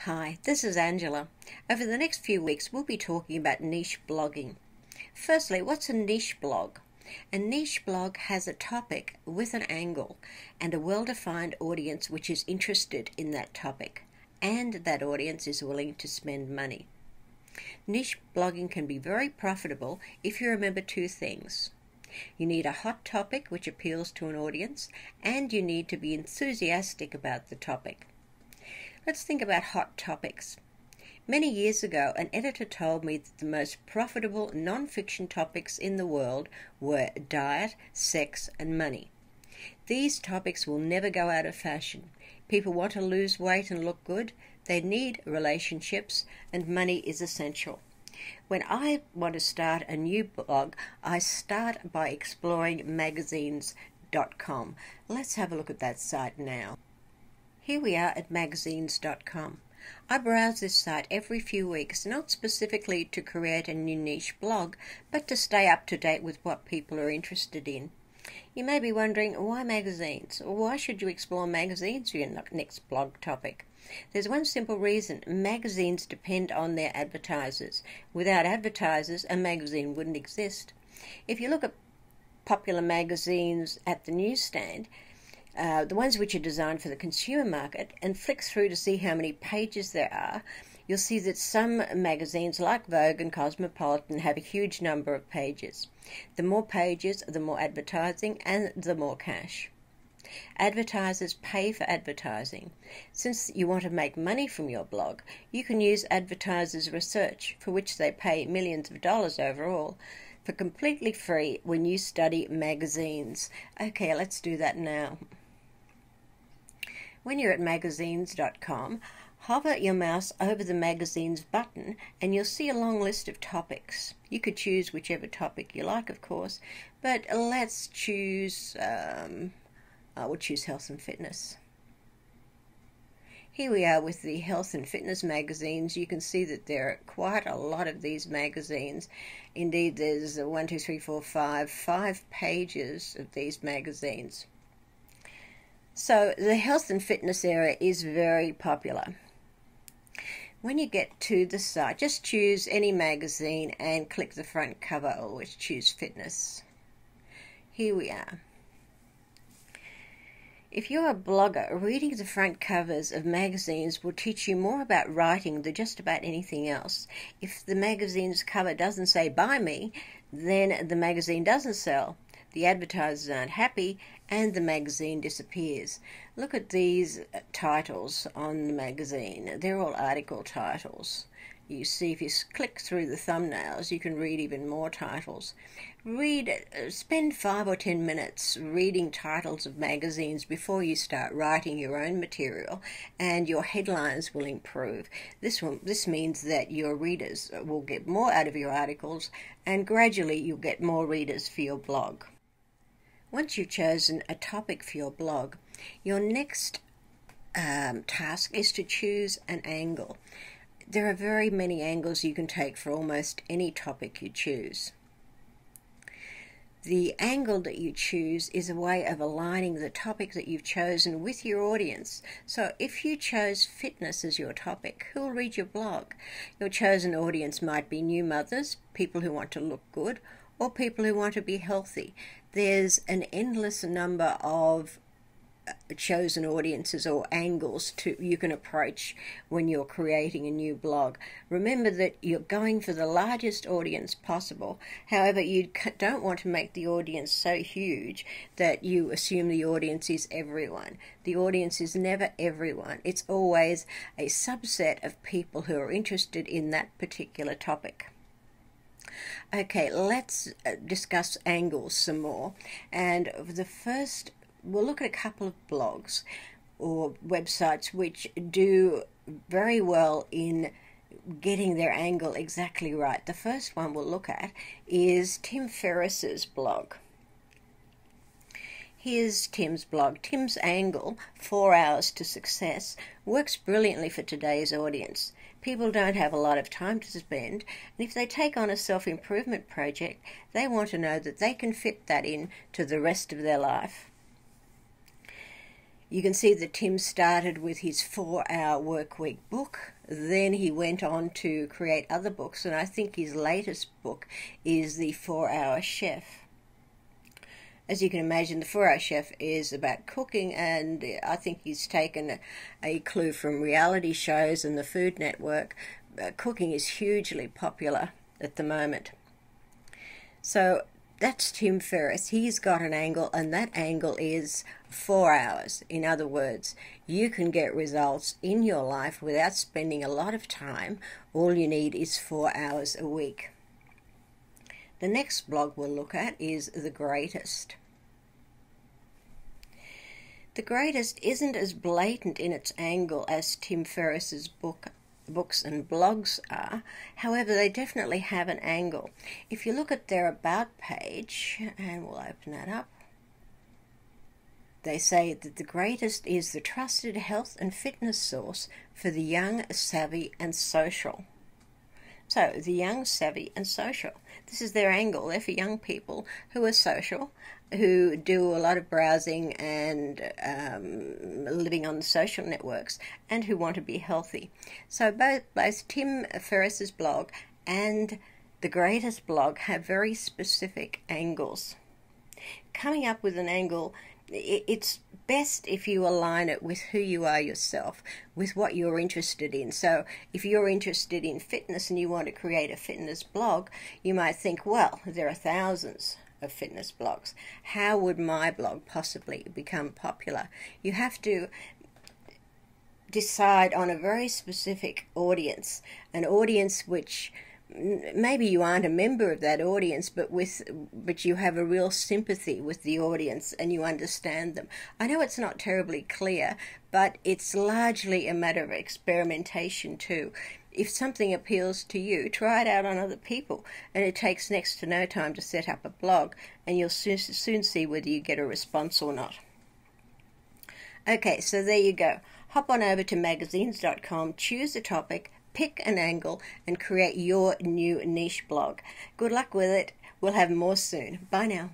Hi, this is Angela. Over the next few weeks, we'll be talking about niche blogging. Firstly, what's a niche blog? A niche blog has a topic with an angle and a well-defined audience which is interested in that topic, and that audience is willing to spend money. Niche blogging can be very profitable if you remember two things. You need a hot topic which appeals to an audience, and you need to be enthusiastic about the topic. Let's think about hot topics. Many years ago, an editor told me that the most profitable non-fiction topics in the world were diet, sex, and money. These topics will never go out of fashion. People want to lose weight and look good. They need relationships, and money is essential. When I want to start a new blog, I start by exploring magazines.com. Let's have a look at that site now. Here we are at magazines.com. I browse this site every few weeks, not specifically to create a new niche blog, but to stay up to date with what people are interested in. You may be wondering, why magazines? Why should you explore magazines for your next blog topic? There's one simple reason. Magazines depend on their advertisers. Without advertisers, a magazine wouldn't exist. If you look at popular magazines at the newsstand, the ones which are designed for the consumer market, and flick through to see how many pages there are, you'll see that some magazines like Vogue and Cosmopolitan have a huge number of pages. The more pages, the more advertising and the more cash. Advertisers pay for advertising. Since you want to make money from your blog, you can use advertisers' research, for which they pay millions of dollars overall, for completely free when you study magazines. Okay, let's do that now. When you're at magazines.com, hover your mouse over the Magazines button and you'll see a long list of topics. You could choose whichever topic you like, of course, but let's choose, we'll choose health and fitness. Here we are with the health and fitness magazines. You can see that there are quite a lot of these magazines. Indeed, there's 5 pages of these magazines. So the health and fitness area is very popular. When you get to the site, just choose any magazine and click the front cover. Always choose fitness. Here we are. If you're a blogger, reading the front covers of magazines will teach you more about writing than just about anything else. If the magazine's cover doesn't say "buy me," then the magazine doesn't sell. The advertisers aren't happy, and the magazine disappears. Look at these titles on the magazine. They're all article titles. You see, if you click through the thumbnails, you can read even more titles. Spend 5 or 10 minutes reading titles of magazines before you start writing your own material, and your headlines will improve. This means that your readers will get more out of your articles, and gradually you'll get more readers for your blog. Once you've chosen a topic for your blog, your next task is to choose an angle. There are very many angles you can take for almost any topic you choose. The angle that you choose is a way of aligning the topic that you've chosen with your audience. So if you chose fitness as your topic, who will read your blog? Your chosen audience might be new mothers, people who want to look good, or people who want to be healthy. There's an endless number of chosen audiences or angles you can approach when you're creating a new blog. Remember that you're going for the largest audience possible. However, you don't want to make the audience so huge that you assume the audience is everyone. The audience is never everyone. It's always a subset of people who are interested in that particular topic. Okay, let's discuss angles some more. And the first, we'll look at a couple of blogs or websites which do very well in getting their angle exactly right. The first one we'll look at is Tim Ferriss's blog. Here's Tim's blog. Tim's angle, 4 hours to success, works brilliantly for today's audience. People don't have a lot of time to spend, and if they take on a self-improvement project, they want to know that they can fit that in to the rest of their life. You can see that Tim started with his 4-Hour Workweek book. Then he went on to create other books, and I think his latest book is The 4-Hour Chef. As you can imagine, The 4-Hour Chef is about cooking, and I think he's taken a clue from reality shows and the Food Network. Cooking is hugely popular at the moment. So that's Tim Ferriss. He's got an angle, and that angle is 4 hours. In other words, you can get results in your life without spending a lot of time. All you need is 4 hours a week. The next blog we'll look at is The Greatest. The Greatest isn't as blatant in its angle as Tim Ferriss's books and blogs are. However, they definitely have an angle. If you look at their About page, and we'll open that up, they say that The Greatest is the trusted health and fitness source for the young, savvy, and social. So, the young, savvy, and social. This is their angle. They're for young people who are social, who do a lot of browsing and living on the social networks, and who want to be healthy. So both Tim Ferriss's blog and The Greatest blog have very specific angles. Coming up with an angle, it's best if you align it with who you are yourself, with what you're interested in. So if you're interested in fitness and you want to create a fitness blog, you might think, well, there are thousands of fitness blogs. How would my blog possibly become popular? You have to decide on a very specific audience, an audience which maybe you aren't a member of that audience, but you have a real sympathy with the audience and you understand them. I know it's not terribly clear, but it's largely a matter of experimentation too. If something appeals to you, try it out on other people, and it takes next to no time to set up a blog, and you'll soon see whether you get a response or not. Okay, so there you go. Hop on over to magazines.com, choose a topic, pick an angle, and create your new niche blog. Good luck with it. We'll have more soon. Bye now.